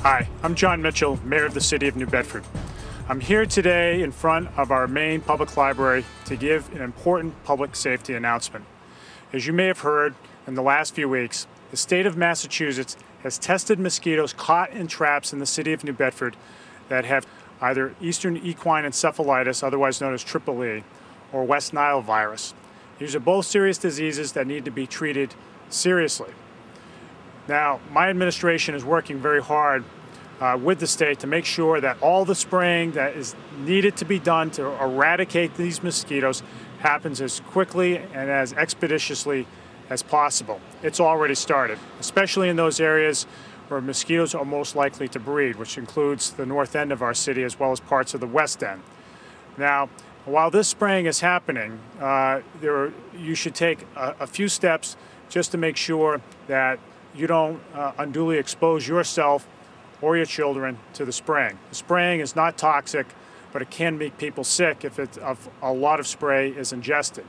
Hi, I'm Jon Mitchell, Mayor of the City of New Bedford. I'm here today in front of our main public library to give an important public safety announcement. As you may have heard in the last few weeks, the state of Massachusetts has tested mosquitoes caught in traps in the city of New Bedford that have either Eastern Equine Encephalitis, otherwise known as EEE, or West Nile virus. These are both serious diseases that need to be treated seriously. Now, my administration is working very hard with the state to make sure that all the spraying that is needed to be done to eradicate these mosquitoes happens as quickly and as expeditiously as possible. It's already started, especially in those areas where mosquitoes are most likely to breed, which includes the north end of our city as well as parts of the west end. Now, while this spraying is happening, you should take a few steps just to make sure that you don't unduly expose yourself or your children to the spraying. The spraying is not toxic, but it can make people sick if a lot of spray is ingested.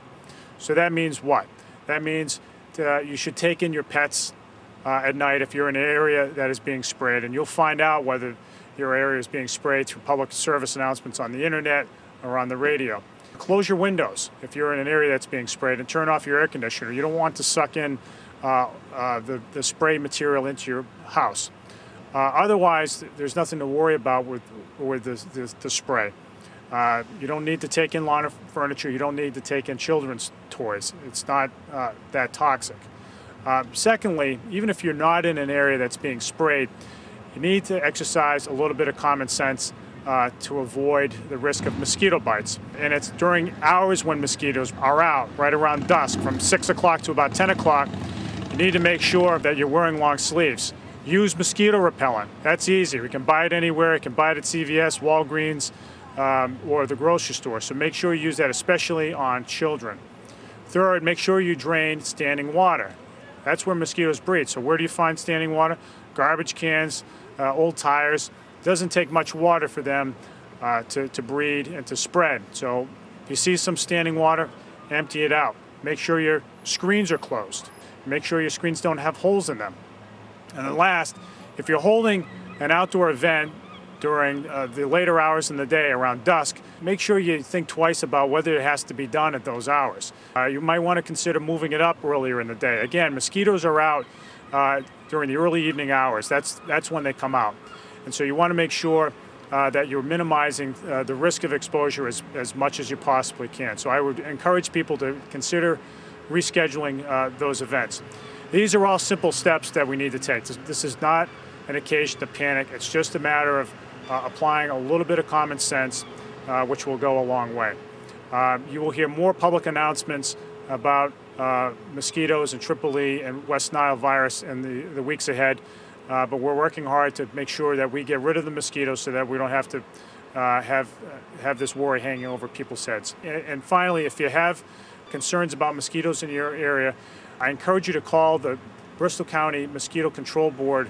So that means what? That means you should take in your pets at night if you're in an area that is being sprayed, and you'll find out whether your area is being sprayed through public service announcements on the internet or on the radio. Close your windows if you're in an area that's being sprayed, and turn off your air conditioner. You don't want to suck in the spray material into your house. Otherwise, there's nothing to worry about with the spray. You don't need to take in lawn furniture. You don't need to take in children's toys. It's not that toxic. Secondly, even if you're not in an area that's being sprayed, you need to exercise a little bit of common sense to avoid the risk of mosquito bites. And it's during hours when mosquitoes are out, right around dusk, from 6 o'clock to about 10 o'clock, you need to make sure that you're wearing long sleeves. Use mosquito repellent. That's easy. We can buy it anywhere. You can buy it at CVS, Walgreens, or the grocery store. So make sure you use that, especially on children. Third, make sure you drain standing water. That's where mosquitoes breed. So where do you find standing water? Garbage cans, old tires. It doesn't take much water for them to breed and to spread. So if you see some standing water, empty it out. Make sure your screens are closed. Make sure your screens don't have holes in them. And then last, if you're holding an outdoor event during the later hours in the day around dusk, make sure you think twice about whether it has to be done at those hours. You might want to consider moving it up earlier in the day. Again, mosquitoes are out during the early evening hours. That's when they come out. And so you want to make sure that you're minimizing the risk of exposure as much as you possibly can. So I would encourage people to consider rescheduling those events. These are all simple steps that we need to take. This is not an occasion to panic. It's just a matter of applying a little bit of common sense, which will go a long way. You will hear more public announcements about mosquitoes and EEE and West Nile virus in the weeks ahead, but we're working hard to make sure that we get rid of the mosquitoes so that we don't have to have this worry hanging over people's heads. And finally, if you have concerns about mosquitoes in your area, I encourage you to call the Bristol County Mosquito Control Board.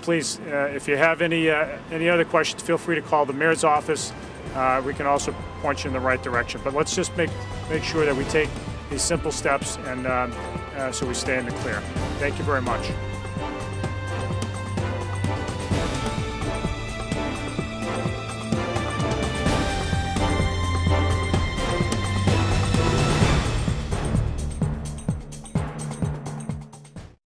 Please, if you have any other questions, feel free to call the mayor's office. We can also point you in the right direction. But let's just make sure that we take these simple steps and so we stay in the clear. Thank you very much.